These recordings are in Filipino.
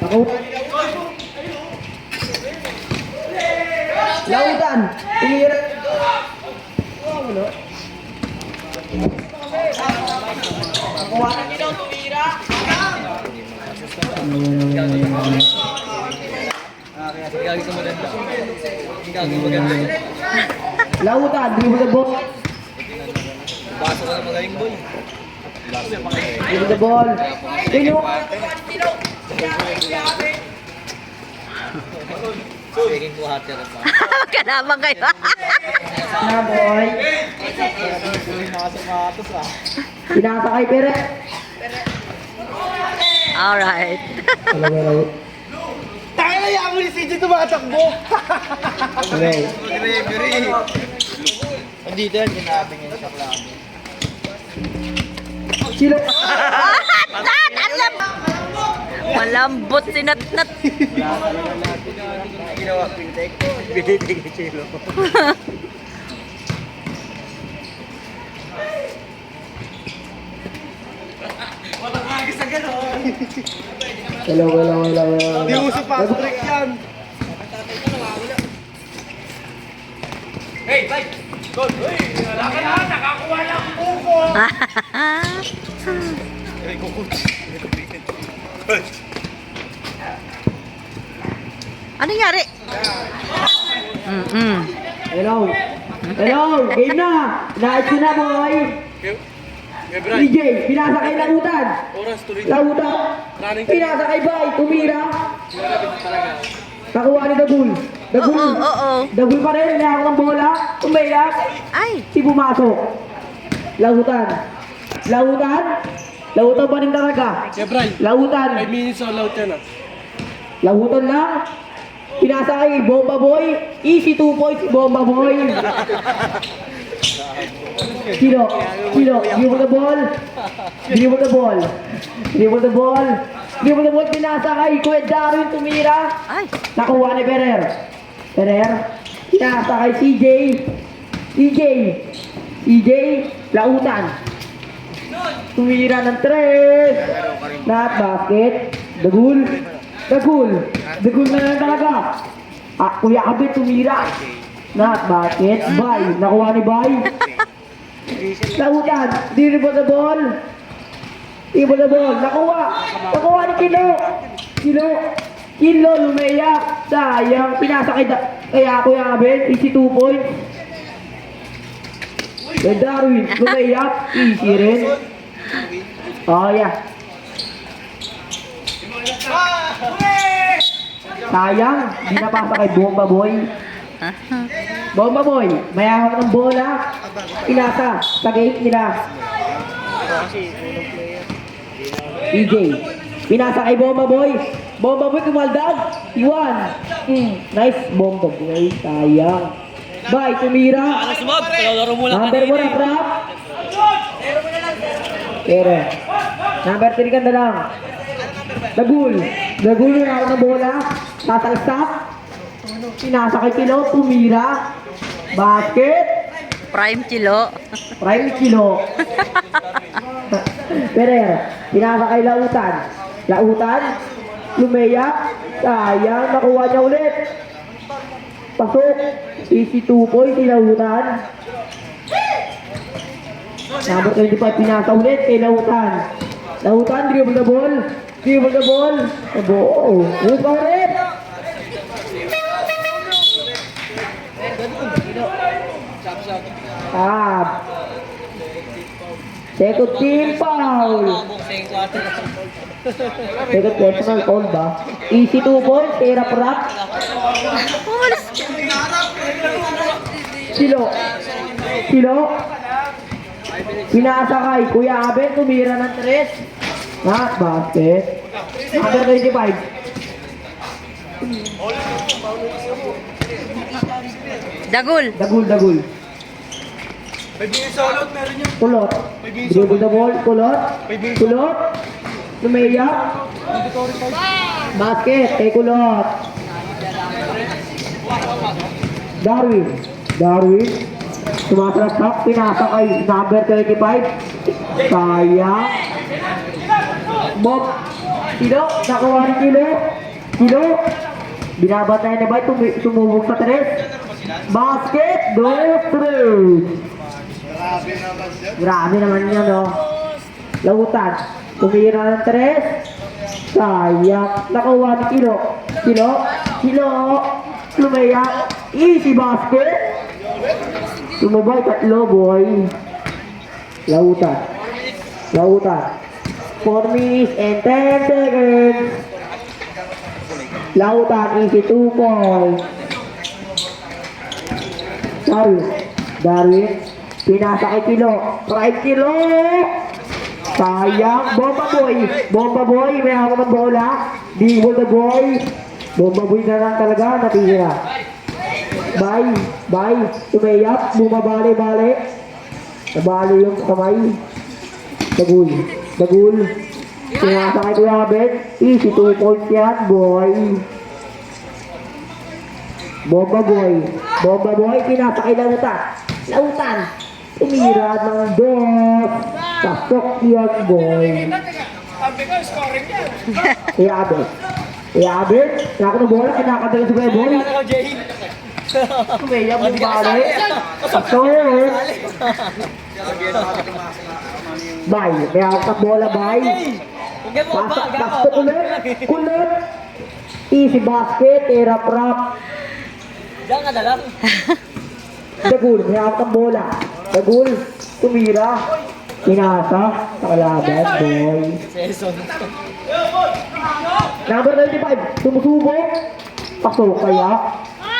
Ako. Lautan. Tumira. Wala. Nakuha na nila, tumira. Gagawin ko maganda. Gagawin maganda. Lautan, dribble the ball. Basa ka na magaling boy. Dribble the ball. Pino. Speaking ko hot ka pa. Kalabang kayo. Na boy. Pinasa kay Pere. Alright. Tayo na yan mo ni CJ tumatakbo. Okay. Andito yan, ginabing yan sa klamo. Sila. Alam! Malambot si Natnat. Ginawa, pinitek ko. Pinitek ni Chilo. Walang agis na gano'n. Hello. Di uso pa, trick yan. Hey, bye! Goal! Uy! Nalaka na! Nakakuha na ang buko! Ay, kukut. Ano nangyari? Hello. Game na. Naayos ko na boy. DJ, pinasa kay Lautan. Oras tuloy. Lautan. Pinasa kay Bay, tumira. Nakuha ni Dagul. Oo. Dagul pa rin, hinahak ng bola. Umayak. Ay! Si pumasok. Lautan pa rin talaga. Kebray, Lautan. 5 minutes all out yan ah. Lautan lang. Pinasa kay Bomba Boy. Easy 2 points, Bomba Boy. Kilo. Dribble the ball. Pinasa kay Kuya Darwin, tumira. Ay! Nakuha ni Ferrer. Pinasa kay CJ. Lautan. Tumira ng 3. Not basket. Dagul na lang talaga. Kuya Abet tumira. Not basket. Bay. Nakuha ni Bay. Lautan. Dribble the ball. Nakuha ni Kilo. Lumayak. Sayang. Pinasa kaya Kuya Abet. Easy 2 points. Kuya Darwin. Lumayak. Easy rin. Oh yeah. Sayang, di napasa kay Bomba Boy. May hawak ng bola. Pinasa sa gate nila. DJ, pinasa kay Bomba Boy. Kumaldag. Iwan. Nice Bomba Boy. Sayang. Bay, tumira. Sumab, laro mo lang. Number 1 ang trap. Pero, number 3 ganda lang. Dagul yung hawak ng bola. Tatalsak. Pinasa kay Kilo. Tumira. Basket. Prime Kilo. Perer. Pinasa kay Lautan. Lumayak. Sayang. Nakuha niya ulit. Pasok. Easy 2 points. Lautan. Number 25. Pinasa ulit kay Lautan. Dribble the ball. Move ulit. Second team foul. Second personal foul ba? Easy 2 points. Tira prop. Kilo. Pinasa kay Kuya Abel. Tumira ng 3. Not basket. Number 25. Dagul. 5 minutes all out, meron yun. Kulot. Dribble the ball. Kulot. Lumayak. Basket. Kay Kulot. Darwin. Tumatrasak. Pinasa kay number 35. Sayang. Bob. Kilo. Nakuha ni Kilo. Kilo. Binabatay na ba? Sumubog sa tres. Basket. 2-3. Grabe naman yan, no? Lautan. Tumira ng tres. Sayang. Nakuha ni Kilo. Kilo. Kilo. Lumayak. Easy basket. Tumabay 3, boy. Lautan. Lautan. 4 minutes and 10 seconds. Lautan, easy 2 points. Darwin. Pinasa kay Kilo. 5 Kilo. Sayang. Bomba boy. Bomba boy. May ako ng bola. Di-ball the boy. Bomba boy na lang talaga. Natira. Bye. Bye. Tumeyap. Bumabali-bali. Nabali yung kamay. Dagul. Dagul. Pinasa kay Kuya Ben. Easy 2 points yan, boy. Bomba boy. Bomba boy. Pinasa kay Lautan. Lautan. Tumira ng dos. Pasok yan, boy. Sabi ko, scoring yan. Kuya Ben. Kuya Ben. Nako na bola. Kinakadagan si Kuya Boy. Tumeyap yung bali. Pasok. Bay, may awak bola, bay. Pasok ulit. Kulit. Easy basket, rap-rap. Diyan ka na lang. Dagul, may awak bola. Dagul, tumira. Pinasa, sa kalaban, boy. Number 95, sumusubok. Pasok kaya.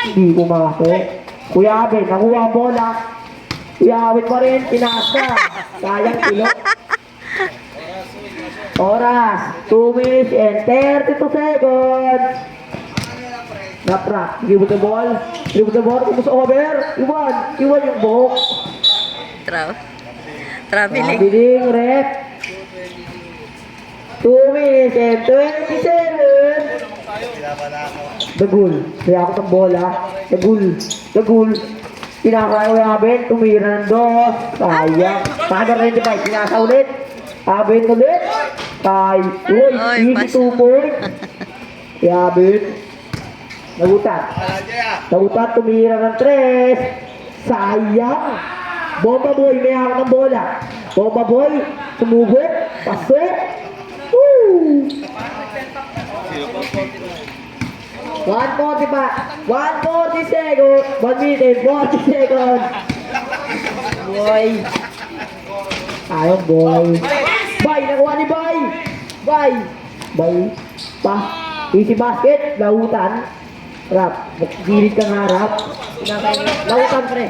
Hindi pumasok. Kuya Ben, nakuha ang bola. Iyawit pa rin, pinasa. Sayang Kilo. Oras, 2 minutes and 32 seconds. Naprak, give the ball. Give the ball, tapos over. Iwan yung buhok. Traveling. Traveling, rep. 2 minutes and 27. Dagul, kaya ako ng bola. Dagul. Pinakain ko Aben, tumira ng dos. Sayang. Number 95, pinasa ulit. Aben ulit. Uy, easy 2 points. Kaya Aben. Nagutan, tumira ng 3. Sayang. Bomba boy, may hawak ng bola. Bomba boy, sumubok. Pasok. Woo! 140 pa. 140 seconds. 1 minute and 40 seconds. Boy. Ayaw, boy. Bay, nakuha ni Bay. Bay. Pa. Easy basket. Lautan. Rap. Gilit ka nga, Rap. Lautan, pre.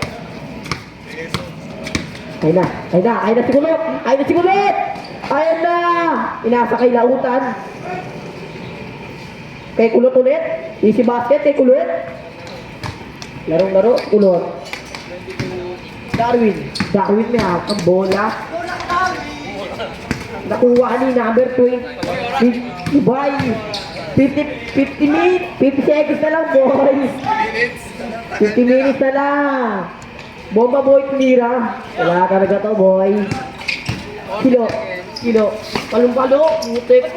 Ayun na si Kulot. Ayun na. Inasa kay Lautan. Kay Kulot ulit. Easy basket kay Kulot. Larong-laro, Kulot. Darwin may hawak ang bola. Nakuha ni number 20. Bay. 50 minutes. 50 seconds na lang, boys. 50 minutes na lang. Bomba boy, tumira. Wala ka na to, boy. Kilo. Palong-palo. Mutik.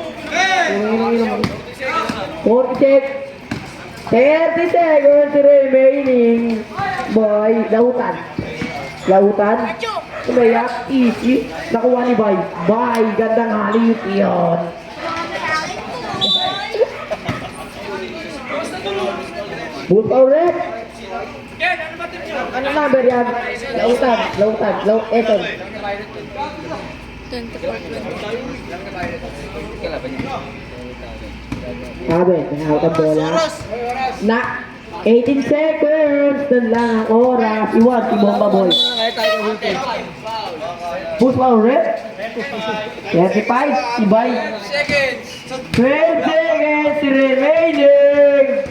40 seconds. 30 seconds remaining. Boy, Lautan. Tumayak, easy. Nakuha ni Bay. Bay, gandang halip yun. Bull power rep. Ano number yan? Lautan. Eton. 24. Sabi, nangawat ang bola. Na, 18 seconds. Doon lang ang oras. Iwan si Bomba Boy. Push power rep. 35. Ibay. 12 seconds remaining.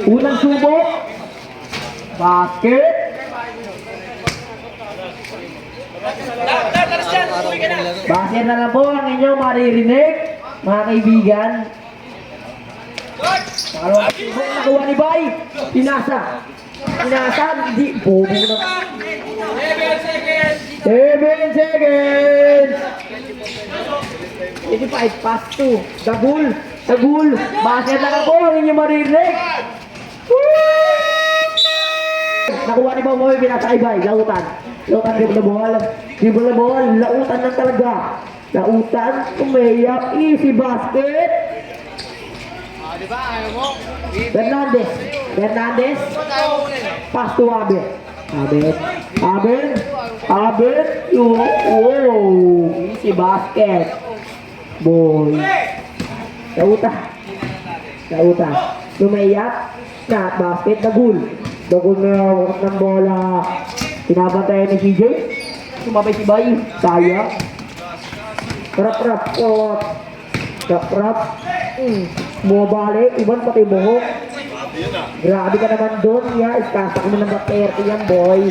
Unang subok. Basket. Basket na lang po ang inyong maririnig, mga kaibigan. Pangalawang subok nakuha ni Bay. Pinasa, hindi. Bobo na. 7 seconds. 25, pass to. Dagul. Dagul. Basket lang ako. Hindi niyo maririnig. Nakuha ni Boboy. Pinakaibay. Lautan. Lautan dribble the ball. Dribble the ball. Lautan lang talaga. Lautan. Umayap. Easy basket. Diba? Ayaw mo? Fernandez. Fernandez. Pass to Abel. Abel. Abel. Abel. Wow. Easy basket. Boy. Lautan. Lautan. Lumayap. Na basket. Dagul. Dagul na ng bola. Pinabantayan ni CJ. Sumabay si Bay. Sayang. Rap-rap. Rap-rap. Bumabalik. Iban pati buhok. Grabe ka naman doon. Ya, iskasak mo ng bakterya yan, boy.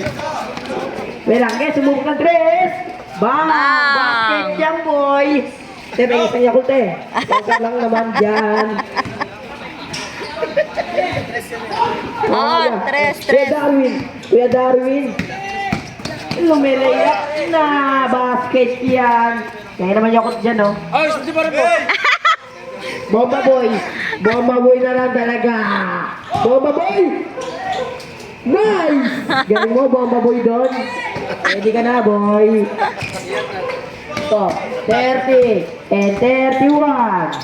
Melangge, sumubok ng tres. Bang! Bang! Basket yan, boy. Siyempre, isang yakul, te. Kaya lang naman dyan. Oh, tres. Kuya Darwin. Kuya Darwin. Lumalayak na basket yan. Kaya naman yakot dyan, oh. Ay, hindi pa rin po. Bomba boy. Bomba boy na lang talaga. Bomba boy. Nice. Galing mo, bomba boy doon. Ready ka na, boy. So, 30 and 31.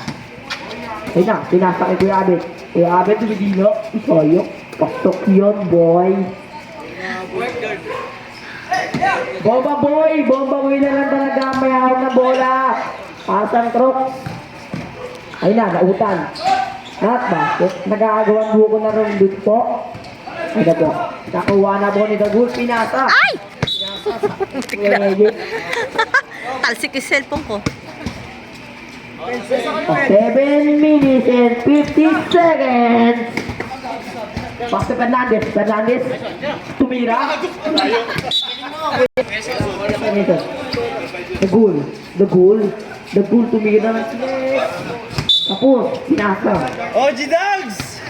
Ayun na, pinasa kay Kuya Abed. Kuya Abed, tumigilo. Isoyok. Pastok yun, boy. Bomba boy. Bomba boy na lang talaga. May hawak na bola. Pasang crook. Ayun na, nautan. Not basket. Nag-aagawan buko na rin dito po. Ay na po. Nakuha na po ni Dagul. Pinasa. Ay! Ready. Talsik yung cellphone ko. 7 minutes and 50 seconds. Pass to Fernandez. Fernandez. Tumira. Dagul. Dagul. Dagul tumira ng snake. Tapos, pinasa. OG Dogs!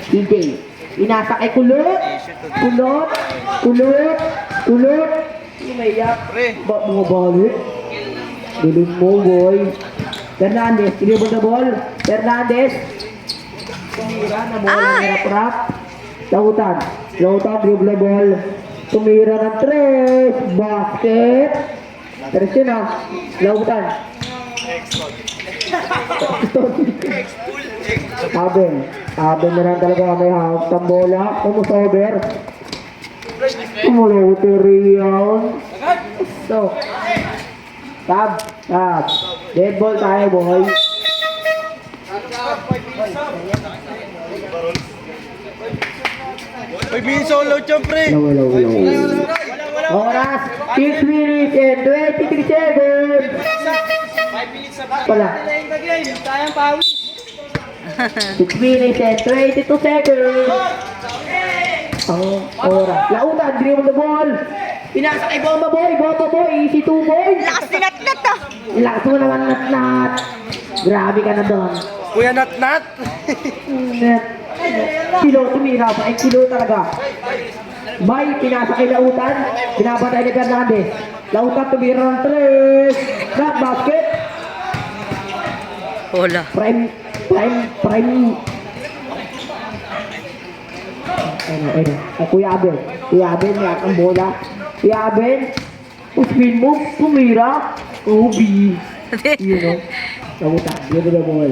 Hindi. Pinasa kay Kulot. Kulot. Kulot. Kulot. Umayap. Bumabalik. Dilim mo, boy. Fernandez. Dribble the ball. Fernandez. Tumira na bola. Rap-rap. Lautan. Lautan. Dribble the ball. Tumira ng tres. Basket. Tres yun ah. Lautan. Abel na lang talaga may hawak ng bola. Umusover. Umuloter yan. So, tab. Dead ball tayo, boy. May bin solo dyan, pre. Oras, 6 minutes and 23 seconds. 5 minutes na ba? Wala. Sayang pawis. 6 minutes and 22 seconds. Ang oras. Lautan, dribble the ball. Pinasa kay Bomba Boy. Bomba Boy, easy 2 boy. Lakas ninat-nat ah. Lakas mo naman nat-nat. Grabe ka na doon. Kuya Nat-Nat. Net. Kilo, tumira pa. Ay, kilo talaga. Bay, pinasa kay Lautan. Pinabatay ni Fernandez. Lautan, tumira ng 3. Not basket. Wala. Prime. Ayun. Kuya Abel. Kuya Abel, niyak ang bola. Kuya Abel. Spin move, tumira. Ubi. Yun o. Lautan, yun na boy.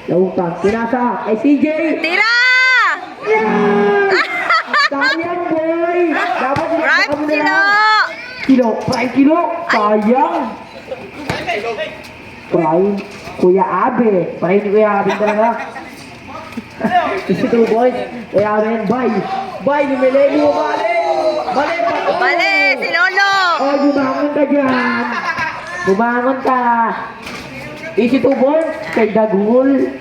Lautan, pinasa kay CJ. Tira! Sayang boy. Dapat Prime Kilo! Prime kilo. Sayang. Prime. Kuya Abel. Prime ni Kuya Abel talaga. Ito boys. Kuya Abel, bye, lumilay mo, bale. Bale, si Lolo! Oh, bumangon ka dyan. Bumangon ka. Easy to boys. Kay Dagul.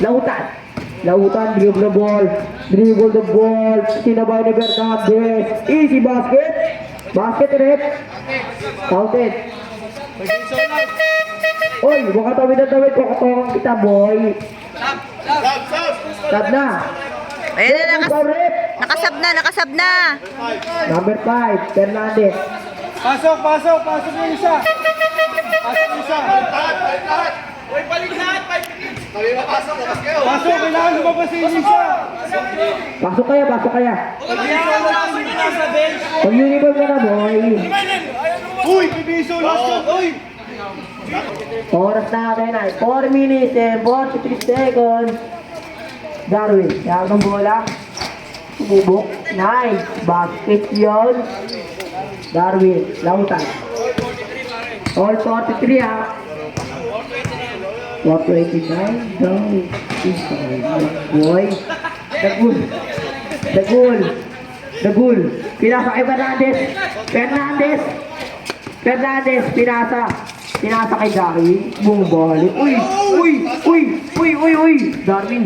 Lautan, dribble the ball. Dribble the ball. Sinabay ni Fernandez. Easy basket. Basket rep. Counted. Oy, baka tawid. Kukatongan kita, boy. Sab na. Ayan na, Rep. nakasab na. Number 5, Fernandez. Pasok yung isa. Uy, balik lahat! Pasok, kailangan lumabas si Inisa. Pasok kaya, pasok kaya. Nasa bench! Pag-uniform ka na, boy. Uy, Pibiso, last shot. Uy! Oras natin ay 4 minutes and 43 seconds. Darwin, kaya ng bola. Sumubok. Nice. Basket yun. Darwin, lautan. All 43 ha. 429. Down. Boy. Dagul. Dagul. Dagul. Pinasa kay Fernandez. Fernandez. Fernandez. Pinasa. Pinasa kay Darwin. Bumabalik. Uy! Uy! Uy! Uy! Uy! Uy! Darwin.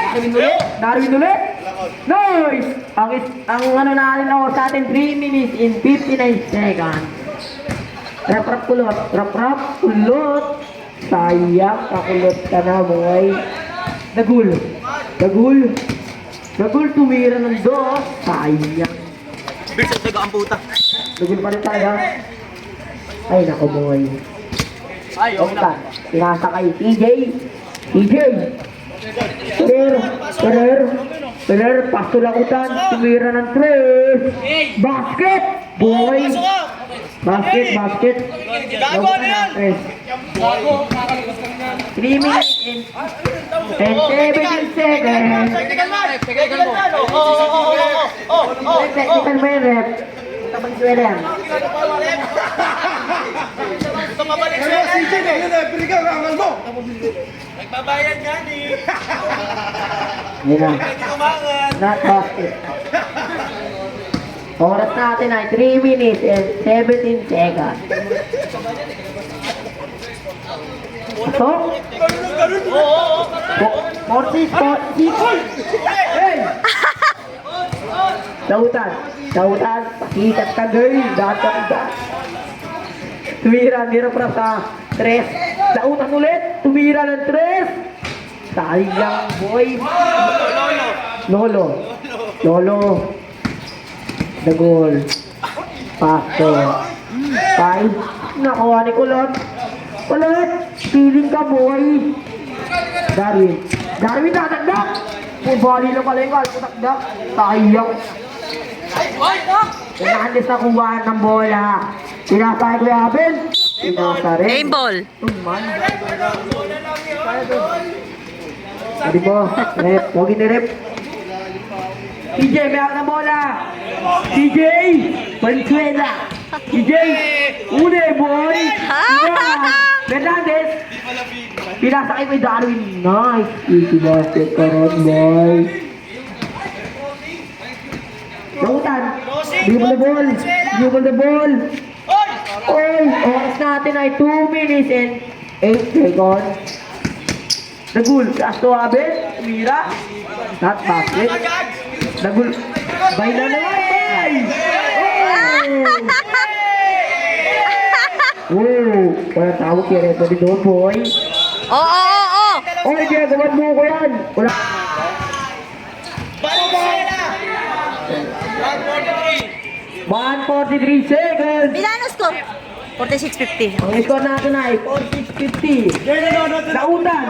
Darwin ulit. Darwin ulit. Nice! Ang ano natin ako sa atin 3 minutes in 59 seconds. Rap-rap kulot. Rap-rap kulot. Sayang. Kakulot ka na, boy. Dagul. Dagul. Dagul tumira ng dos. Sayang. Bilis ang taga ang puta. Dagul pa rin talaga. Ay, nako, boy. Ay, Otan. Pinasa kay TJ. TJ. Perer, pasto lang utan. Tumira ng 3. Basket! Boy! Basket, basket. Gago na yan! 3 minutes and 17 seconds. Technical man! Technical man! Technical man, rep. Tabang suwela yan. Ito mabalik Pero si Jen, yun eh, piligaw, angal mo. Nagbabayan yan eh! Yan na. Hindi kumangan! Not basket. Oras natin ay 3 minutes and 17 seconds. So, 46. Hey! Sautan. Sautan. Pakikat ka, girl. Datang ka. Tumira para sa 3. Sautan ulit. Tumira ng 3. Sayang, boy. Lolo. Lolo. The goal. Pasto. 5. Nakuha ni Kulot. Kulot. Feeling ka, boy. Darwin. Darwin tatagdak. Pubali na pala yung kalputakdak. Sayang. Fernandez na kuha ng bola. Pinasa kay Kuya Abel. Pinasa rin. Game ball. Tuman. Sabi mo, rep. Huwag ni-rep. TJ, may ako ng bola. TJ! Valenzuela. TJ! Une, boy! Fernandez! Pinasa kay Kuya Darwin. Nice. Easy basket ka rin, boy. Lautan. Dribble the ball. Dribble the ball. Oy! Oras natin ay 2 minutes and 8 seconds. Dagul. Asto Abel. Mira. Not basket. Dagul. Bay na naman. Bay! Oh! Wala tawag kaya rin. Pwede doon, boy. Oo. Oy, ginagawan mo ko yan. Wala. Valenzuela! 143 seconds. Milano score. 46-50. Ang score natin ay 46-50. Lautan.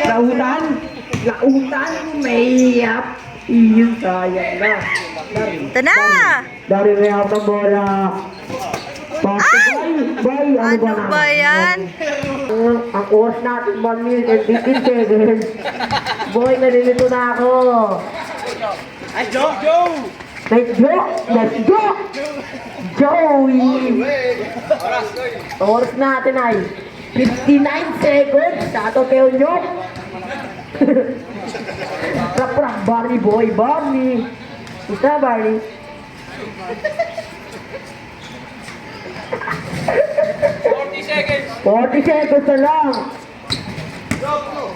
Lautan. Lautan. May up. Iyon sayang na. Ito na. Dari may out ng bola. Bay. Ano ba yan? Ang oras natin 1 minute and 15 seconds. Boy, nalilito na ako. Let's go! Let's go! Joey! Oras natin ay 59 seconds. Sato kayo nyo. Rap-rap, Barney boy, Barney. Isa, Barney. 40 seconds! 40 seconds na lang.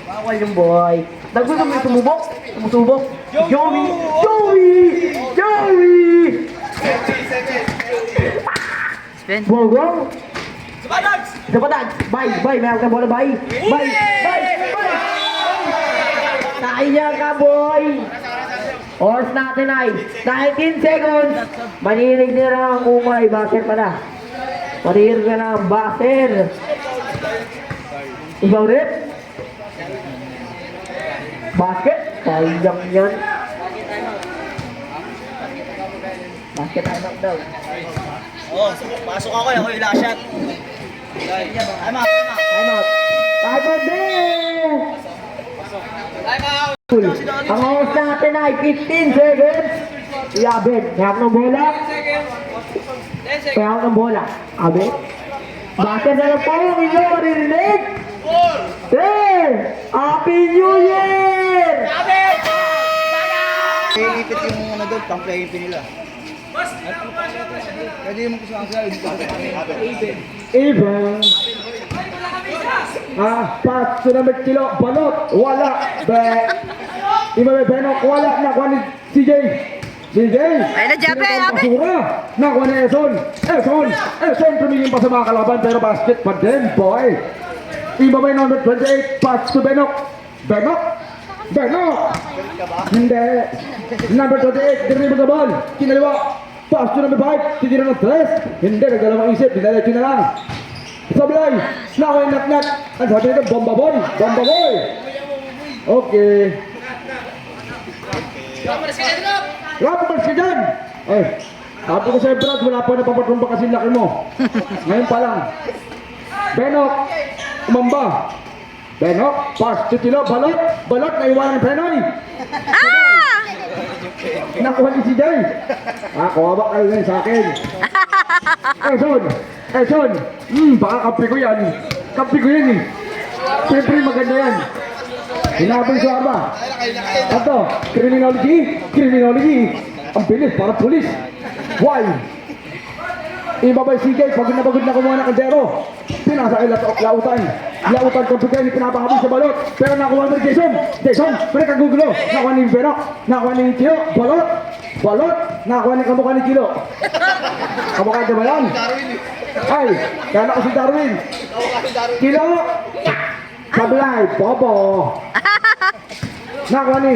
Bawal yung boy. Naggusto mo yung sumubok? Sumusubok? Joey! Spin. Bogo! Sabadags! Dapat Bye! Meron ka bola, bye! Bye! Sayang ka, boy! Oras natin ay 19 seconds! Manilig nila ang umay, bakit pala? Parir ka na, baser. Ikaw rin? Basket? Sayang yan. Basket anak daw. Oh, pasok ako. Ako yung last shot. Time out. Time out. Time out din! Ang oras natin ay 15 seconds. Abed, hawak ng bola. Hawak ng bola. Abed. Basket na lang po. Hindi mo maririnig. Hey! Happy New Year! Iipit yung ano doon, pang-playing nila. Pwede yung magkusama sila. Even. Pas to number kilo. Balot. Wala. Iba may benok. Wala. Nakuha ni CJ. CJ. Ay na, Jabe, Abe. Basura. Nakuha ni Eson. Eson tumingin pa sa mga kalaban pero basket pa din, boy. Iba may number 28. Pass to Benok. Benok. Hindi. Number 28. Dribble the ball. Kinaliwa. Pass to number 5. Titira ng 3. Hindi. Nagdalawang isip. Dinerecho na lang. Sablay. Nakuha yung knock-knock. Ang sabi nito, bomba boy. Okay. Rapos ka dyan. Ay. Sabi ko sa'yo, Brad, wala pa napapatrumba kasi laki mo. Ngayon pa lang. Benok. Umamba. Benok. Pass to Tilo. Balot. Naiwanan ng Penoy. Nakuha ni si Jay. Kuwabak kayo ngayon sa akin. Eson. Baka kampi ko yan. Kampi ko yan eh. Siyempre maganda yan. Hinabang sa arma. Ato, criminology. Ang bilis, para pulis. Why? Ibabay si Jay, pagod na kumuha ng kaldero. Pinasa kay lautan. Lautan kung pagkain, pinapahabol sa balot. Pero nakuha ni Jason, mereka kagugulo. Nakuha ni Benok, nakuha ni Chilo. Balot, nakuha ni kamukha ni Chilo. Kamukha ka ba yan? Ay, kaya ko si Darwin. Chilo, Sablay, Bobo. Nakuha ni,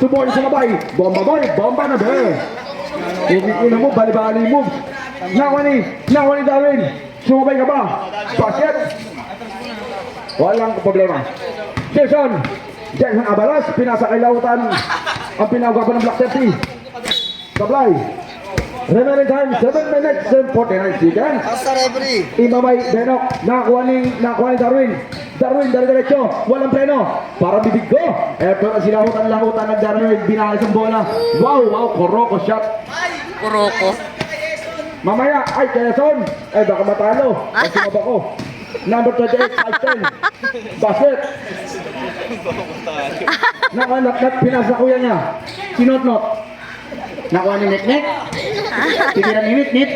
subuhan sa labay. Bomba boy, bomba na ba? Ina mo, bali-bali moves. Nakuha ni Darwin. Sumabay ka ba? Basket. Walang problema. Jason Abalas, pinasa kay Lautan. Ang pinagawa ng Black 30. Sablay. Remaining time, 7 minutes and 49 seconds. Basta referee. Imamay Benok, nakuha ni Darwin. Darwin, dire-diretso, walang pleno. Para bibig ko. Eto na silahutan ng Darwin, binahalis ang bola. Wow, Kuroko shot. Kuroko. Mamaya, ay, Quezon. Ay, baka matalo. Ay, sumaba ko. Number 28, 5-10. Basket. Nakanat, pinasa kuya niya. Sinot-not. Nakuha ni Nek-Nek. Titira ni Nit-Nit.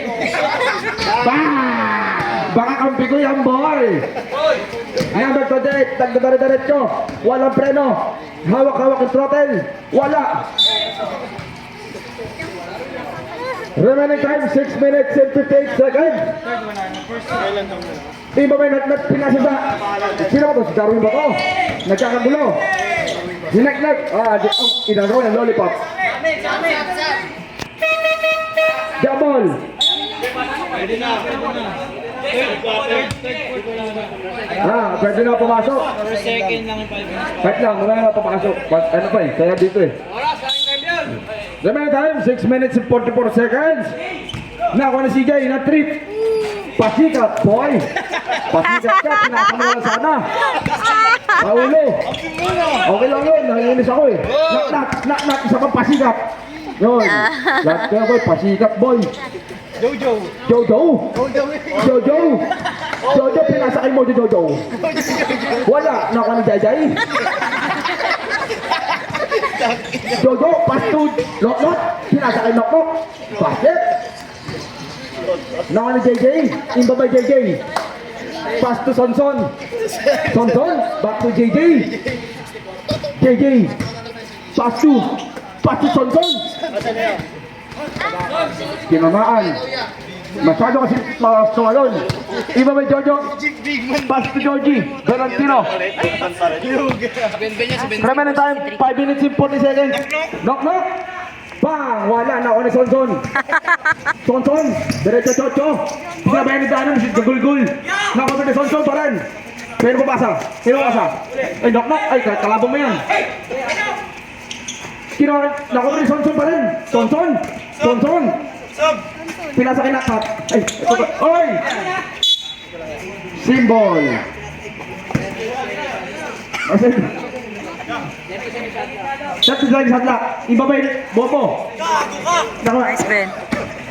Baka kampi ko yan, boy. Number 28, tagdadare-daretso. Walang preno. Hawak-hawak yung throttle. Wala. Remaining time, 6 minutes and 58 seconds. Iba may pinasa sa... Sino ba ito? Si Darwin ba ito? Nagkakagulo. Hinek-nek. Inagawa ng lollipop. Jabol. Pwede na pumasok. Wait lang, wala na papasok. Ano pa eh, kaya dito eh. Remaining time, 6 minutes and 44 seconds. Nakuha na si Jay, na-trip. Pasikat, boy. Pasikat ka, pinakamuha sana. Paulo. Okay lang yun, nanginis ako eh. Nak, isa pang pasikat. Yun. Lahat kaya boy, pasikat boy. Jojo, pinasakay mo Jojo. Wala, nakuha ni Jay. Jojo, pass to Lot, pinasakay Lot. Basket. Nakuha ni JJ, imba by JJ. Pass to Sonson, back to JJ. Pass to Sonson. Tinamaan. Masyado kasi sumalon. Iba may Jojo. Pass to Joji. Valentino. Remaining time, 5 minutes and 40 seconds. Knock. Bang! Wala na ako ni Sonson. Sonson, diretso chocho. Sinabayan ni Danon, gagul-gul. Nakonto ni Sonson pa rin. Pero pumasa. Ay, knock-knock. Ay, kalabang mo yan. Nakonto ni Sonson pa rin. Sonson. Pinasa kay Nakap. Ay, ito pa. Oy! Symbol. Shot to drive shot lang. Iba ba yun? Bobo. Nako. Nice, Ben.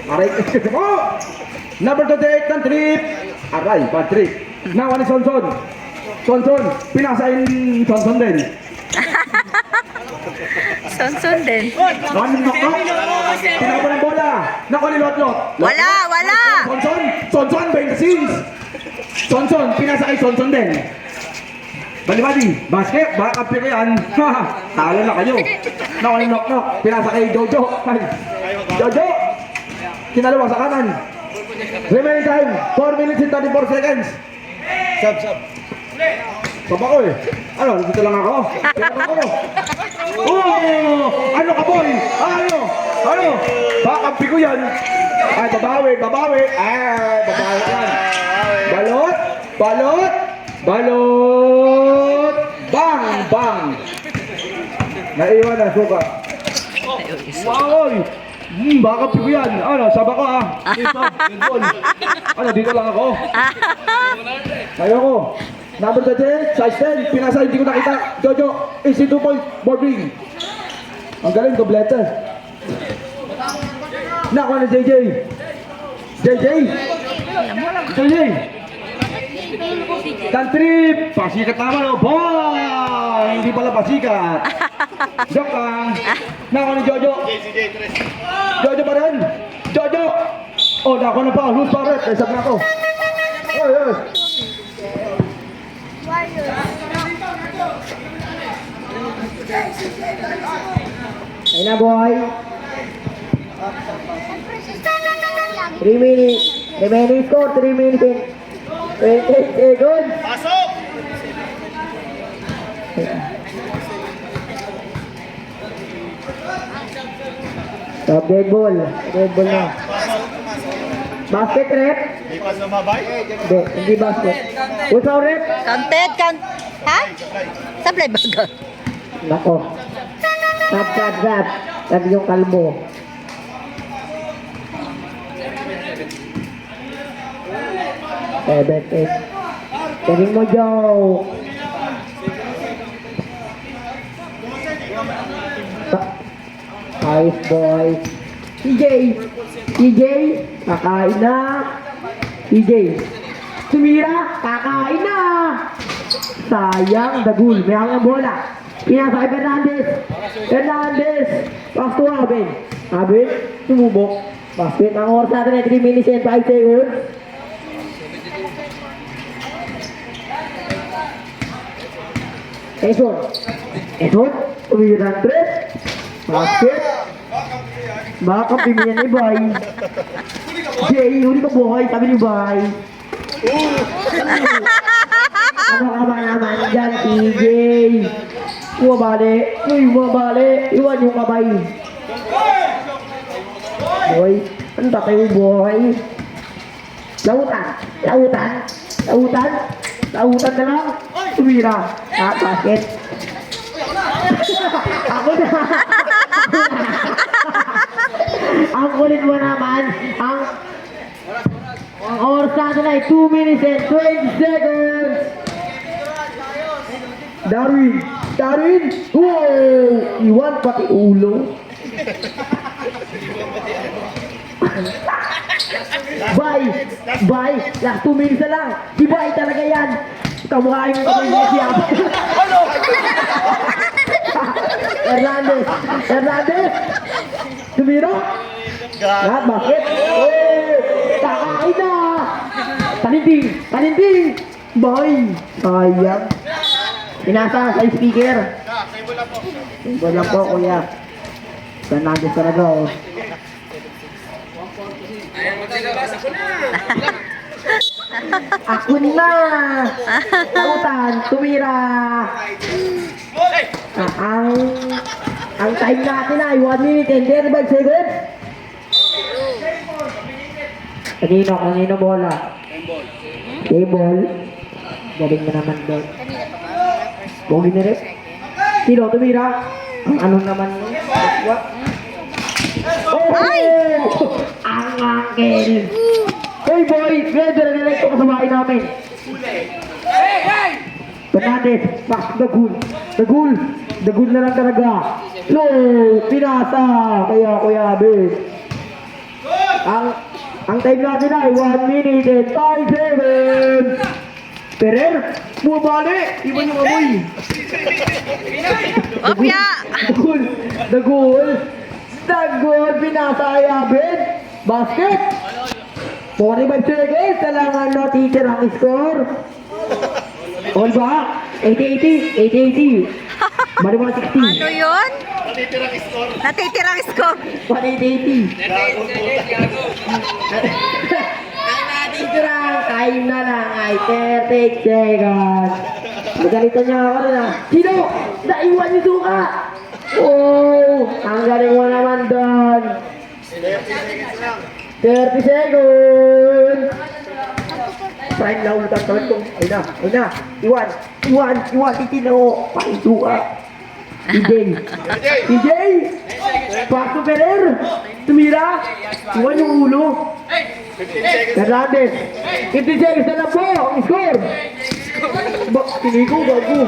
Aray. Oh! Number 28 ng trip. Aray, bad trip. Nawa ni Sonson. Sonson. Pinasa yung Sonson din. Sonson din. One knock-knock. Pinaka pa ng bola. Nakuha ni Lot-Lot. Wala. Sonson behind the scenes. Sonson. Pinasa kay Sonson din. Bali-bali, basket, baka kampi ko yan. Talo na kayo. Nakuha ni knock-knock. Pinasa kay Jojo. Jojo! Kinalawa sa kanan. Remaining time, 4 minutes and 34 seconds. Sab. Sab ako eh. Ano, dito lang ako. Pinaka ako. Oh! Ano ka boy? Ano? Baka kampi ko yan. Ay, babawi. Ay, babawi yan. Balot. Bang! Naiwan na, suka. Wow! Baka kampi ko yan. Ano, saba ko ah. Dito, good. Ano, dito lang ako. Ayoko. Number 38, size 10, pinasa, hindi ko nakita. Jojo, easy 2 point, boarding. Ang galing, doblete. Nakuha ni JJ. Tantrip, pasikat naman, oh. Boy! Hindi pala pasikat. Joke lang. Nakuha ni Jojo. Jojo pa rin. Jojo! Oh, nakuha na pa. Loose pa rin. Isap na ako. Oy. Ayun na, boy. 3 minutes. Remaining score, 3 minutes and 28 seconds. Pasok! Stop, dead ball. Dead ball na. Basket rep? Di pa sumabay? Hindi basket. Usaw rep? Counted. Ha? Sablay baga. Nako. Zap. Lagi yung kalbo. Bet. Galing mo, Joe. Nice, boy. TJ, kakain na. TJ, sumira, kakain na. Sayang, dagul. May ang bola. Pinasa kay Fernandez. Pass to Abel. Abel, sumubok. Basket. Ang oras natin ay 3 minutes and 5 seconds. Eson, umiran tres. Basket. Baka pimilya ni Bay. Jay, huli ka buhay, sabi ni Bay. Ano ka ba naman dyan, TJ? Umabali. Iwan yung kabay. Boy, ano ba kayo, boy? Lautan na lang. Tumira. Basket. Ako na. Ang kulit mo naman. Ang oras natin ay 2 minutes and 20 seconds. Darwin. Wow! Iwan pati ulo. Bye. Last 2 minutes na lang. Si Bye talaga yan. Kamukha yung kamay niya siya. Hernandez. Tumiro. Lahat, bakit? Kakain na. Taninting. Bye. Sayang. Pinasa sa speaker. Symbol lang po, kuya. Hernandez talaga, oh. Ako na! Tautan, tumira! Ang Ang time natin ay 1 minute and 35 seconds. Kanino bola? Game ball. Galing na naman doon. Bogi na rin. Sino tumira? Ang ano naman nun? What? Oh! Ay! Ang angel! Hey boy! Ganda na nila ito kasamain namin. Fernandez, back to the goal. The goal na lang talaga. No! Pinasa! Kaya Kuya Abis. Ang time natin ay 1 minute and 5 seconds. Perer, bumabali. Iba yung amoy. Opya! The goal, pinasa ay Abis. Basket. 45 seconds. Kailangan no teacher ang score. All back. 80-80. Bali 160. Ano yun? Natitirang score. 180. Ang natitirang time na lang ay 30 seconds. Magalitan niya ako rin ah. Sino? Naiwan yung suka! Oh! Ang galing mo naman doon. 30 seconds. Prime na ulit ang tawad ko. Ayun na. Iwan. Titino. Pakisuka. TJ! Paso Ferrer! Tumira! Iwan yung ulo! Fernandez! 50 seconds na lang po! Ang score! Tinigo, bago!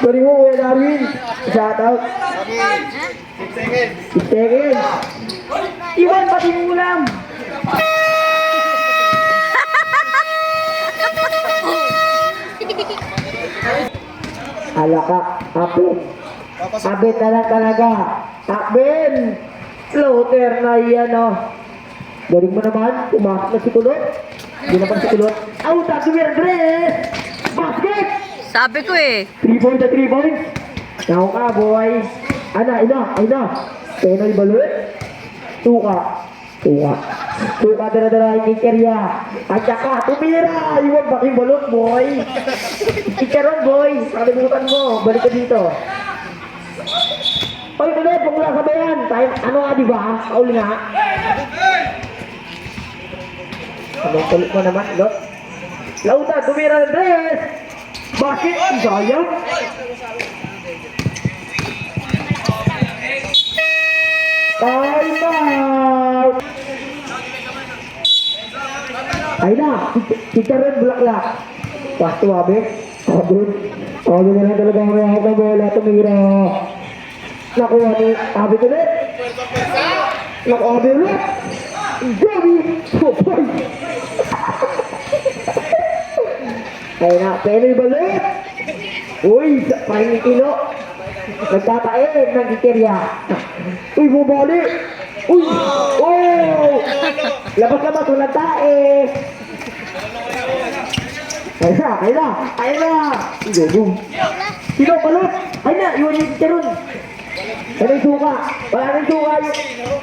Sorry mo, Kuya Darwin! Shout out! 6 seconds! Iwan, pati yung ulam! Alaka, Abin. Abin na lang talaga. Abin! Floater na yan, oh. Galing mo naman, pumasok na si Kulot. Hindi naman si Kulot. Out, Tumira Andres! Basket! Sabi ko eh. 3 points na 3 points. Naku ka, boy. Ayun. Penoy balot. Tuka dala-dala yung Kerya. At saka, tumira! Iwan ba yung balot, boy? Ikaroon, boy. Kalimutan mo. Balik ka dito. Pag ulit, pag wala sabayan. Ano nga, di ba? Kauli nga. Anong kulit mo naman, Lot? Lauta, tumira ng dress! Bakit? Sayang? Time out! Ay na, kita rin bulaklak. Pasto abe. Abin na lang talaga ang rehak na bola. Tumira. Nakuha ni Abin ulit. Naku Abin ulit. Gabi. Popoy. Ay na, penoy balik. Uy, parang kilo. Nagtatae ng kikerya. Uy, bumali. Uy, oh. Labas, walang tae. Ay na. Sige, boom. Sino, balot? Ay na, iwan yung chicharon. Ano yung suka? Wala na yung suka.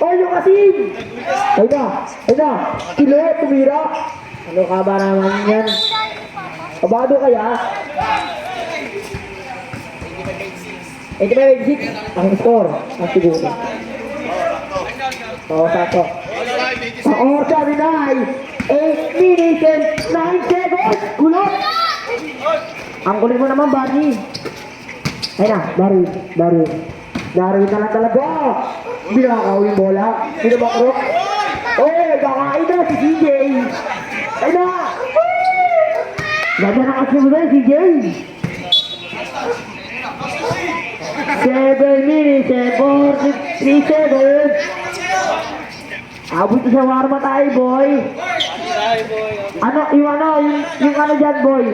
Oh, yung asin. Ay na. Kilo, tumira. Ano ka ba naman yan? Kabado kaya? 85-86 ang score. Ang siguro. Oo, sato. Ang orsa ni Nay, 8 minutes and 9 seconds. Kulot! Ang kulit mo naman, Barney. Ay na, Darwin na lang talaga. Binakaw yung bola. Sino ba kurok? Oh, kakain na si CJ. Ay na! Ganda na kasi mo na CJ. 7 minutes and 43 seconds. Abot sa warma tayo, boy. Yung ano dyan, boy.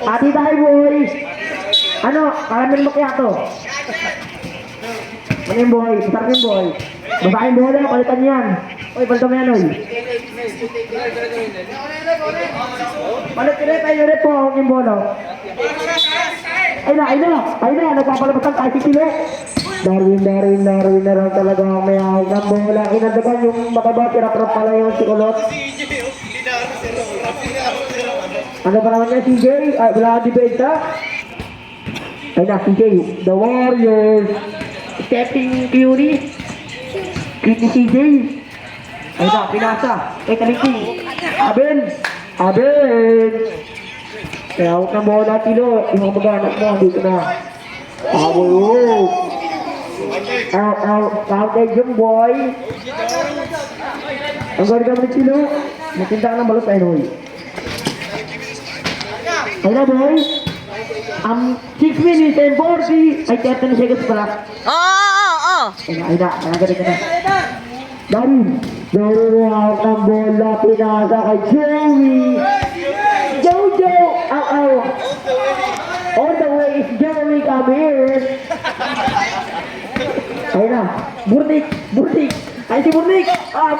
Ati tayo, boy. Karamel macchiato. Ano yung boy? Masarap yung boy. Basahin bola, palitan yan. Oy, palitan mo yan, oy. Palit tayo rin po yung bola. Ay na, nagpapalabasan tayo si Kilo. Darwin na lang talaga ang may ahog ng bola. Kinadagan yung mataba, tira-trap pala yung si Kulot. Ano ba naman yan, CJ? Ay, wala kang depensa? Ay na, CJ, the Warriors. Stephen Curry. Kitty CJ. Ay na, pinasa. Kay Taliki. Abel. Abel. Kaya huwag na bola, Tilo. Yung mga mag-anak mo, dito na. Abel. Counted yung boy. Ang ganda mo ni Tilo. Natinta ka ng balot, ay Noy. Ay na, boy. 6 minutes and 40. Ay, 30 seconds pala. Oo. Ay na, galing ka na. Darin. Darin out ng bola. Pinasa kay Joey. Jojo. Ow. All the way is Joey come here. Ay na. Burnik. Ay si Burnik.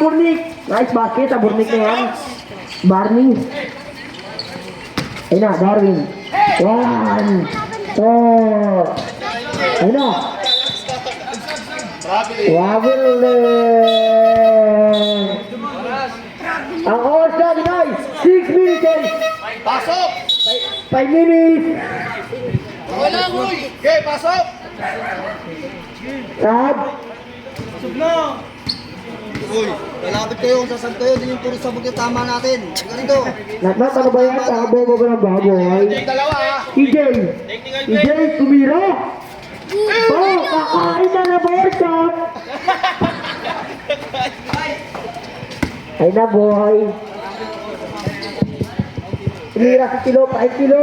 Burnik. Nice basket. Burnik na yan. Barney. Ay na, Darwin. 1, 2. Ay na. Wabulin. Ang oras na dinay, 6 minutes. Pasok! 5 minutes. Wala, uy! Okay, pasok! Tab. Uy, lalapit kayo kung sasad kayo. Din yung puro sabog yung tama natin. Ganito. Natmat, ano ba yan? Takbo mo ba ng baboy? Dalawa, ha? EJ, tumira. Kakain na na Borsak. Ay na boy. Tumira si Kilo, 5 kilo.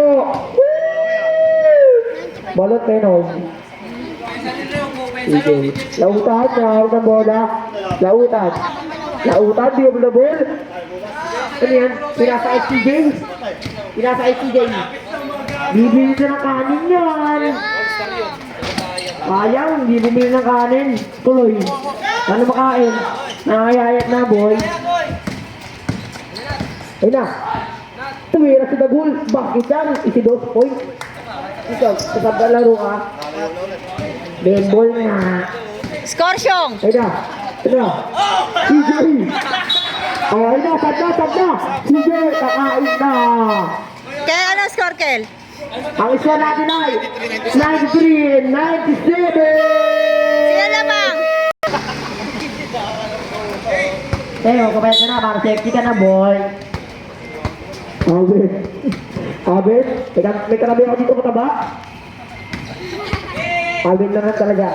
Balot menos. EJ, lautan na ng bola. Lautan, di mo na ball. Ano yan? Pinasa SCJ. Bibili na ng kanin yan. Sayang, hindi bumili ng kanin. Tuloy. Ano makain? Nakayayat na, boy. Ay na. Tumira si Dagul. Bakit yan? Isi 2 point. Ikaw, kasabda laro ka. Baseball na. Score, Syong. Ay na. CJ. Ay na, sabda. CJ, kakain na. Kaya ano score, Kel? Ang isa natin ay 93 and 97. Sino lamang? Teo, kumain ka na, para safety ka na, boy. Abit, may karabi ako dito mataba. Abit na lang talaga.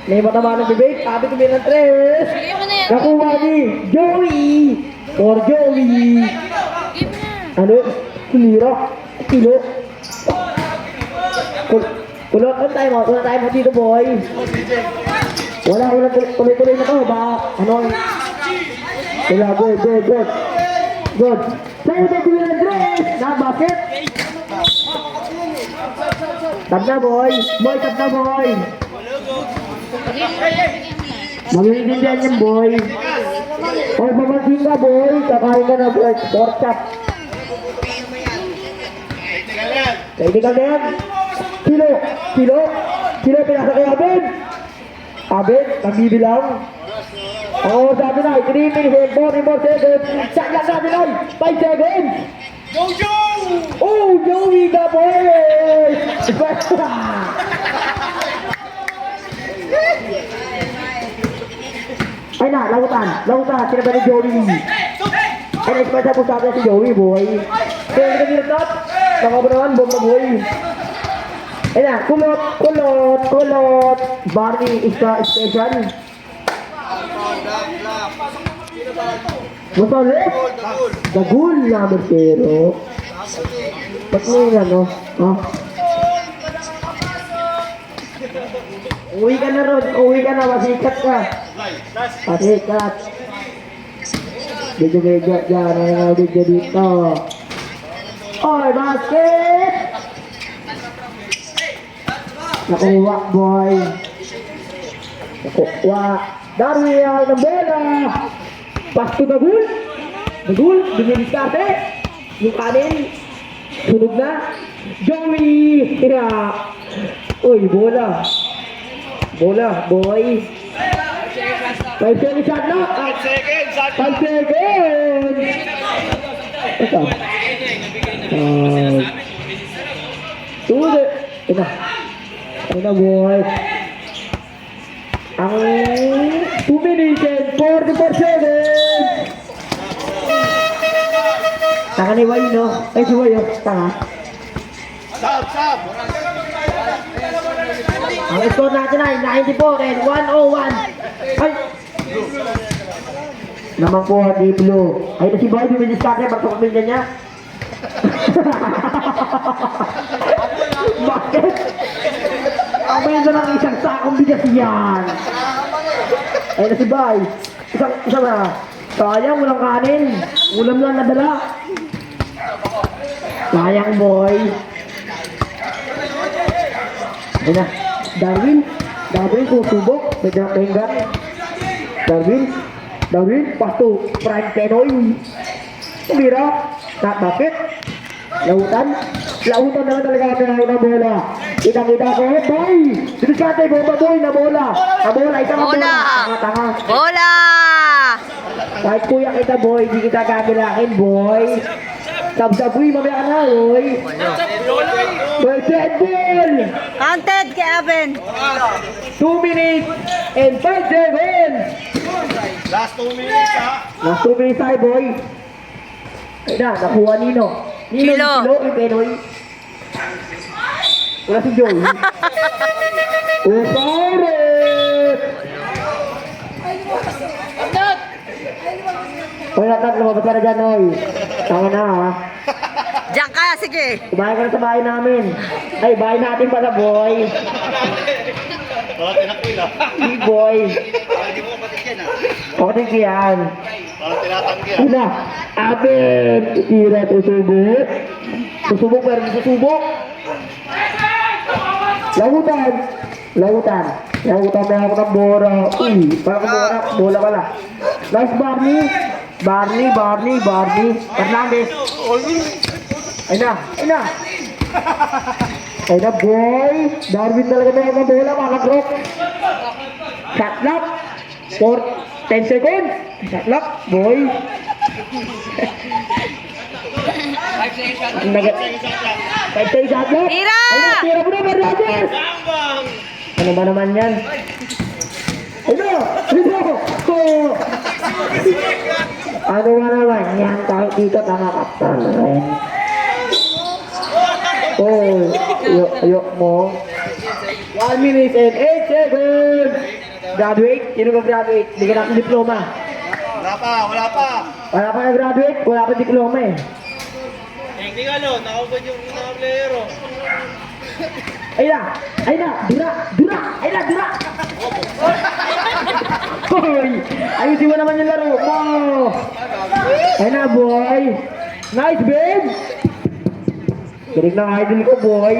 May mataba ng debate, Abit kumira ng 3. Nakuha ni Joey. For Joey. Ano? Kumira. Kilo. Kulot tayo mo dito, boy. Wala tuloy-tuloy na to, ba? Ano? Wala, good. Sa'yo tayo kumira ng 3. Bakit? Tap na, boy. Tap na, boy. Mag-iintindihan yan, boy. O, papansin ka, boy. Kakain ka na, boy. Pork chop. Kaibigan na yan. Kilo, pinasa kay Abed, nagbibilang. Oo, sabi na, 3 minutes and 40 more seconds. Sakyan natin ay, 5 seconds. Jojo! Oh, Joey the boy! Ay na, lautan. Sino ba ni Joey? Ay, na-express po sa atin si Joey, boy. Kaya hindi ka nilatot. Nakabrawan, bomba, boy. Ay na, kulot. Barney extra special. Masalit. Dagul na pero. Ba't mo yun ano? Ha? Uwi ka na Rod. Masikat ka. Masikat. Medyo dyan. Ano medyo dito. Oy, basket! Nakuha, boy. Darwin ng bola. Pass to Dagul. Dumidiskarte. Yung kanin. Sunog na. Joey. Uy, bola, boy. 5 seconds shot na. 5 seconds. Ito. Ito. Ayun na, boy. Ang 2 minutes and 44 seconds. Tanga ni Way, no? Ay, si Way, oh. Tanga. Sab, sab. Ang score natin ay 94 and 101. Ay! Naman po, di blue. Ay, si Boy, bumili sa akin, ba't pamilya niya? Bakit? Ang may na lang isang sakong bigas yan. Ay, na si Boy. Isa na. Sayang, walang kanin. Ulam lang nadala. Sayang, Boy. Ayun na. Darwin, susubok. Medyo nakahinggan. Darwin, pasto. Prime Penoy. Umira. Bakit? Lautan na lang talaga kami ng bola. Kita ko, boy! Dibiskate, bomba boy, na bola. Isang bola. Tanga. Bola! Kahit kuya kita, boy, di kita gagalakin, boy. Sabsabuy, mamaya ka na, boy. Boy, set ball! Counted kay Aben. 2 minutes and 5 seconds. Last 2 minutes, ha? Last 2 minutes tayo, boy. Ay na, nakuha Nino. Kilo. Yung Penoy. Wala si Joey. Uparet! Wala ka, lumabas ka na dyan, oy. Tama na, ha? Diyan ka, sige. Kumain ka na sa bahay namin. Ay, bahay natin pala, boy. Parang tinakil, ha? Hey, boy. Hindi mo kapatid yan, ha? Pakating kiyan. Parang tinatanggi, ha? Una, Aben, tira, susubok. Susubok, pero susubok. Lautan may ako ng bola. Uy, parang bola pala. Nice, Barney. Fernandez. Ay na, boy. Darwin talaga may ako ng bola, mga grok. Shot lock. For 10 seconds. Shot lock, boy. Pagtay sa atlop. Tira! Ayun, tira mo na, Fernandez. Ano ba naman yan? Ayun! Oh. Ano ba naman yan? Kahit dito tama kaptan. Yok mo. 1 minute and 8 seconds. Graduate? Sino ka graduate? Hindi ka natin diploma. Wala pa. Wala pa na-graduate, wala pa diploma eh. Hindi ka no, nakabad yung mga player oh. Ay na, dura. Hoy, ayusin mo naman yung laro mo. Ay na, boy. Nice, babe. Galing ng idol ko, boy.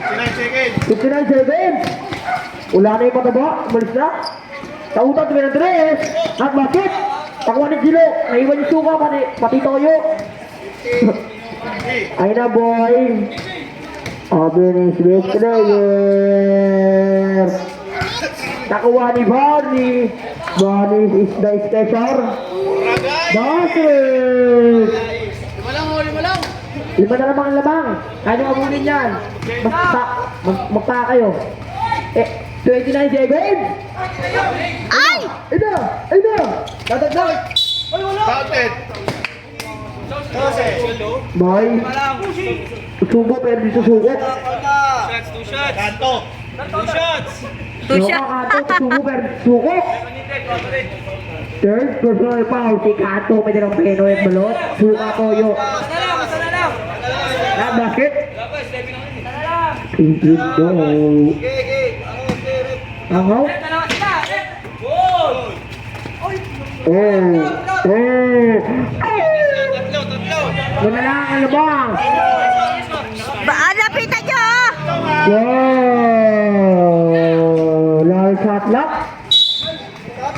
59 seconds. 59 seconds. Wala na yung mataba, umalis na. Tautan, tuwi ng tres. At bakit? Pakuha ni Gilo, naiwan yung suka, pati toyo. Ay na, boy. Abenis best player. Nakuha ni Barney. Barney is the special. Basket. Lima na lamang ang lamang. Kaya nyo abulin yan. Magpa kayo. 29 seconds. Ay! Ito. Tatagdag. Counted. 12. Boy. Susubo pero di susubo. Two shots. Kanto. Two shots. Tusya. Susubo pero di susubo. Third personal foul. Si Kato may dinang Penoy at balot. Suka Toyo. Masala lang. Na bakit? Labas, Debbie na kanina. Ingrid daw. Angaw? Tatlo. Wala na ang labang. Lapitan nyo! Wow! Last shot lock.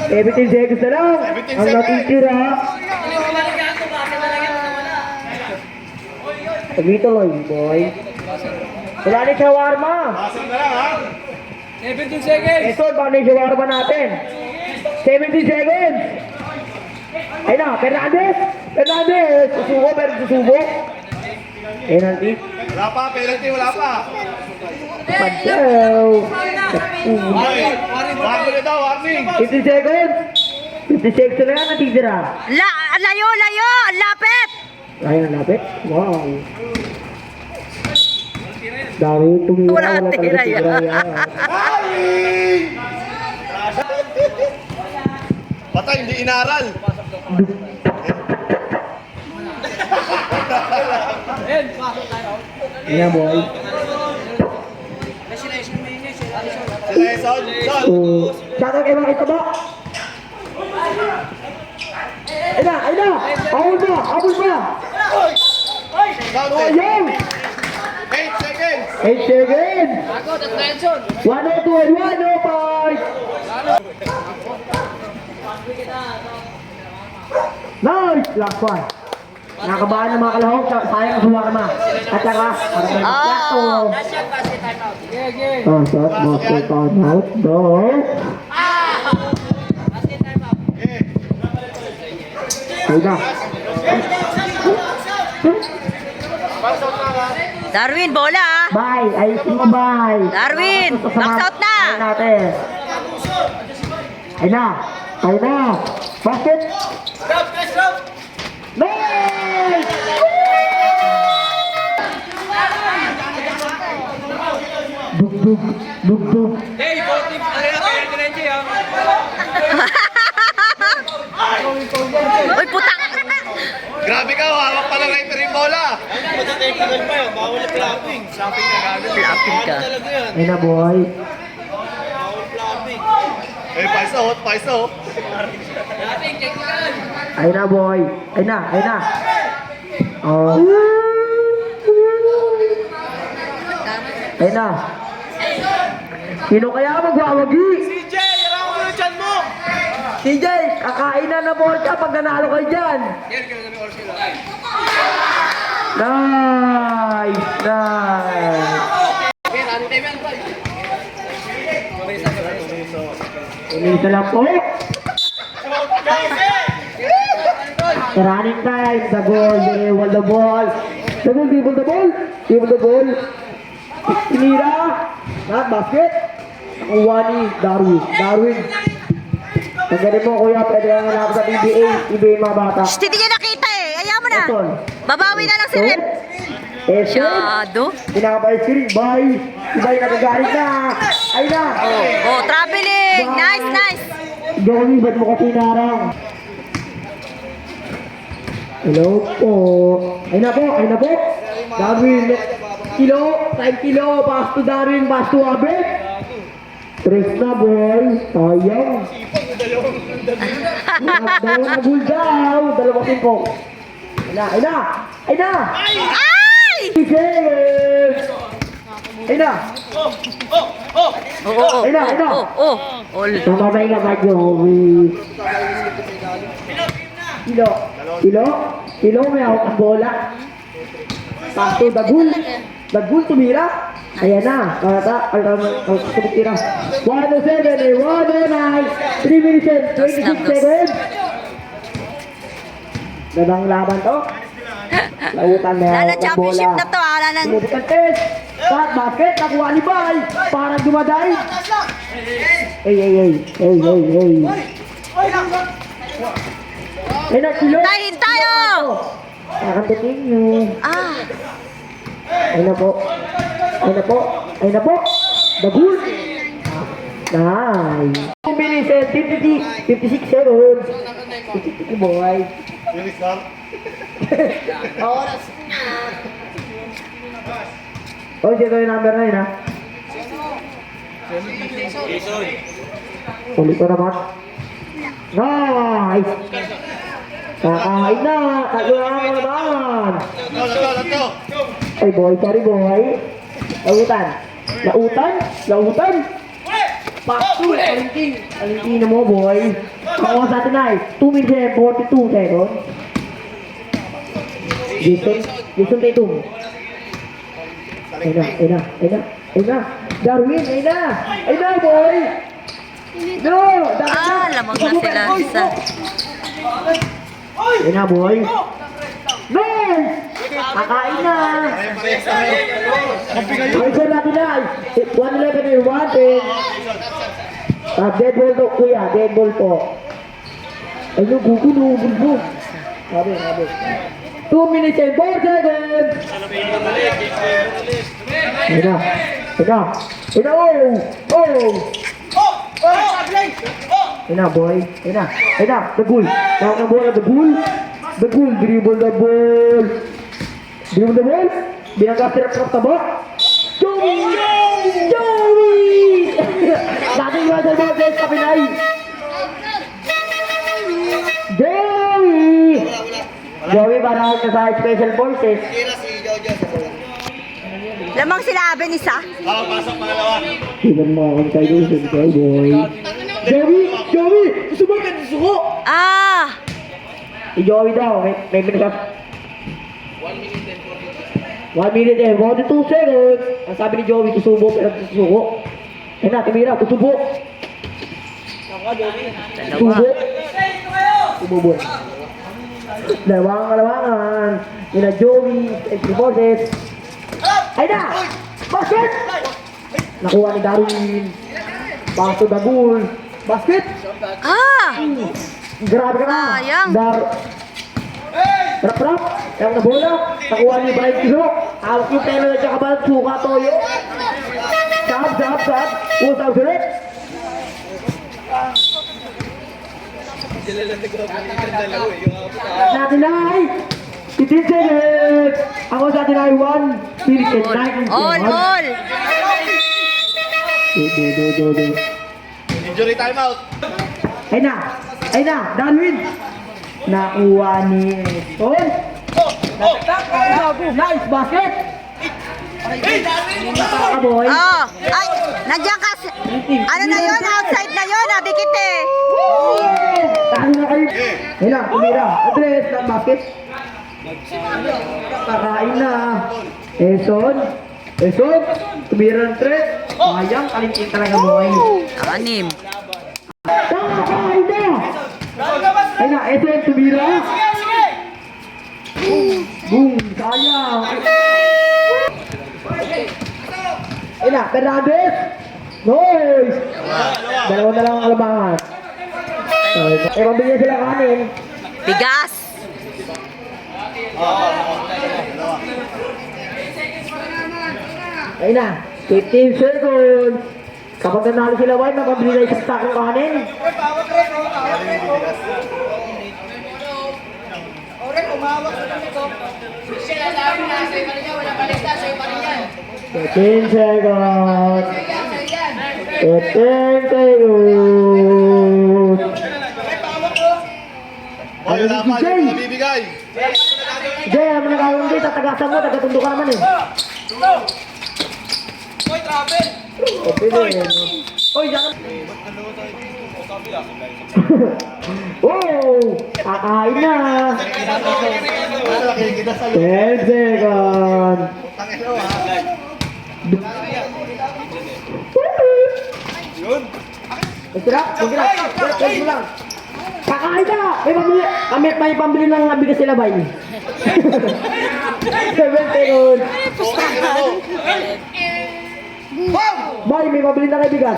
17 seconds na lang. 17 Ang natitira. Pagituloy, boy. Wala ni shawarma. Pasok na lang, ha? 17 seconds. Ito, paano yung shawarma natin? 17 seconds. Ay na, Fernandez. Susuko, pero susubo. Penalty. Wala pa, penalty, wala pa. Padyaw. Ay, bago na daw, warning. 50 seconds. 50 seconds na yan, natitira. Layo, layo! Ang lapit! Ay, ang lapit. Wow. Dami yung tumira. Wala Wala talaga tira tira yan. yan. Patay, hindi inaral. Ayan, boy. Sila yung sound. Oh. Shoutout kay mga itaba. Ay na, ay na. Awol ba, awol ba. Oh, Counted. yun. 8 seconds. 8 seconds. 102 and 105. Nice! Last one. Nakakabahan ng mga kalahok. Sayang ang suwarma. At saka, parang may plato. Oh, shot, basket, time out. Go. Ay na. Darwin, bola ah! Bye! Ayusin mo, bye! Darwin, Ito sa box mga- out na! Ayun natin. Ay na! Ay na! Basket! Nice! Dug-dug! Dug-dug! Uy, putang! Grabe ka, hawak pa ng referee yung bola. Matitechnical pa yun, bawal na flapping. Shopping na gagawin. Lapit ka. Talaga yan, Ay na, boy! bawal flapping. Eh, paiso. Ay na, boy! Ay na! Ay na! Oh. Ay na! Sino kaya magwawagi? CJ, yara mo yung chan mo! CJ, kakain na ball ka pag nanalo kayo dyan. Nice! Nice! Umisa lang po. Running time, the goal, they won the ball. The goal, they won the ball. They won the ball. Tinira. Not basket. Nakuha ni Darwin. Darwin. Tagarin mo kuya, pwede kang hanap sa PBA mga bata. Shh, hindi niya nakita eh. Ayaw mo na. Ito. Babawi na lang si Rep. Shadow. Pinakabay si Rick. Bye. Ibay nagagalit na. Ay na. Oh, traveling. Nice, nice. Joey, ba't mo kasi narang? Hello po. Ay na po, ay na po. Darwin, kilo, 5 kilo, pass to Darwin, pass to Abed. Tres na boy, sayang. Dalawa na goal daw, dalawa pingpong. Ay na, ay na, ay na. Ay! Yes! Ay na. Oo, Ay na, ay na. oo. All. Tumabay ka ba, Joey? Kilo, may hawak ang bola. Pasto, dagul, tumira. Ayan na, tumira. 107 and 109, 3 minutes and 26 seconds. Gadang laban to. Lautan na Lala hawak ang bola. championship na to, ala nang. Pumubukan test. Shot, basket, nakuha ni Bay. Parang dumadaig. Hey. Ay na, kilo. Tayin tayo! Nakapitin nyo. Ah, Ay na po. Dagul. Nice. 2 minutes and 56 seconds. 50 boy. Bilis lang. Oh, sino yung number 9 ha? Ulit ko naman. Nice! Kakain na! Tatlo na ako naman! Let's go. Ay boy, sorry boy. Lautan! Pasto! Alingking na mo boy. Ako sa atin ay 2 minutes and 42 seconds. Jason Tatum. Ay na. Darwin, ay na boy! No! lamang na sila. Isa. Ay na boy! Nice! Kakain na. Pare-pares tayo. Ay, sir, natin na. 111 yung 110. Dead ball to, kuya. Dead ball po. Ayun, gugulo. Sabi. 2 minutes and 4 seconds. Ayun na. Ayun na, boy. Ayun na. The bull. Tawag ng bola, the bull. Dribble the ball. Binangga sirap-sirap sa ball. Joey! Dati yung sa ball, sa Pinay. Joey, para ka sa special forces. Tira si Jojo. Lamang sila Aben isa. Pasok pangalawa. Sinan mo akong tayo doon, boy. Joey! Gusto mo ka suko? Ah! Si Joey daw, may pinasap. 1 minute and 42 seconds. Ang sabi ni Joey, susubo pero susuko. Ayun na, tumira, susubo. Susubo. Lawangan. Yun na Joey, entry forces. Ayun na! Basket! Nakuha ni Darwin. Pass to the goal. Basket! Ah! Grabe ka na! Sayang. Rap! Yang na bola. Nakuha ni Brian Kilo. Hawak yung pelo na siya kabalat. Suka toyo. Sab. Usap sulit. Natin ay 15 seconds. Ako sa atin ay 1 minute and 9 All. Do. Injury timeout. Ay na, Darwin. Nakuha ni Sol. Nice basket. Boy. Oh! Ay! Nandiyan ka! Ano na yun? Outside na yun! Abikit eh! Talo na kayo. Ayun na, tumira. Address ng basket. Kakain na. Eson. Tumira ng tres. Sayang, kalingking talaga boy. Anim. Kakain na. Ayun na, Eson, tumira. Boom, sayang. Ayun na, Fernandez. Nice. Dalawa na lang ang kalabangan. Mabigyan sila kanin. Bigas! Ayun na, 15 seconds. Kapag nanalo sila, White, mabibili na isang takong kanin. Fifteen seconds. 15 seconds. Boy, wala pa. Hindi ko mabibigay. Jay, alam mo na gawin dito, tatagasan mo, tagatundo ka naman eh. Okay na yun. Oh! Kakain na! 10 seconds! Magkira lang. Kakain na! May pambili ng bigas sila, bay. 7 seconds! Bay, may pambili na kay bigas.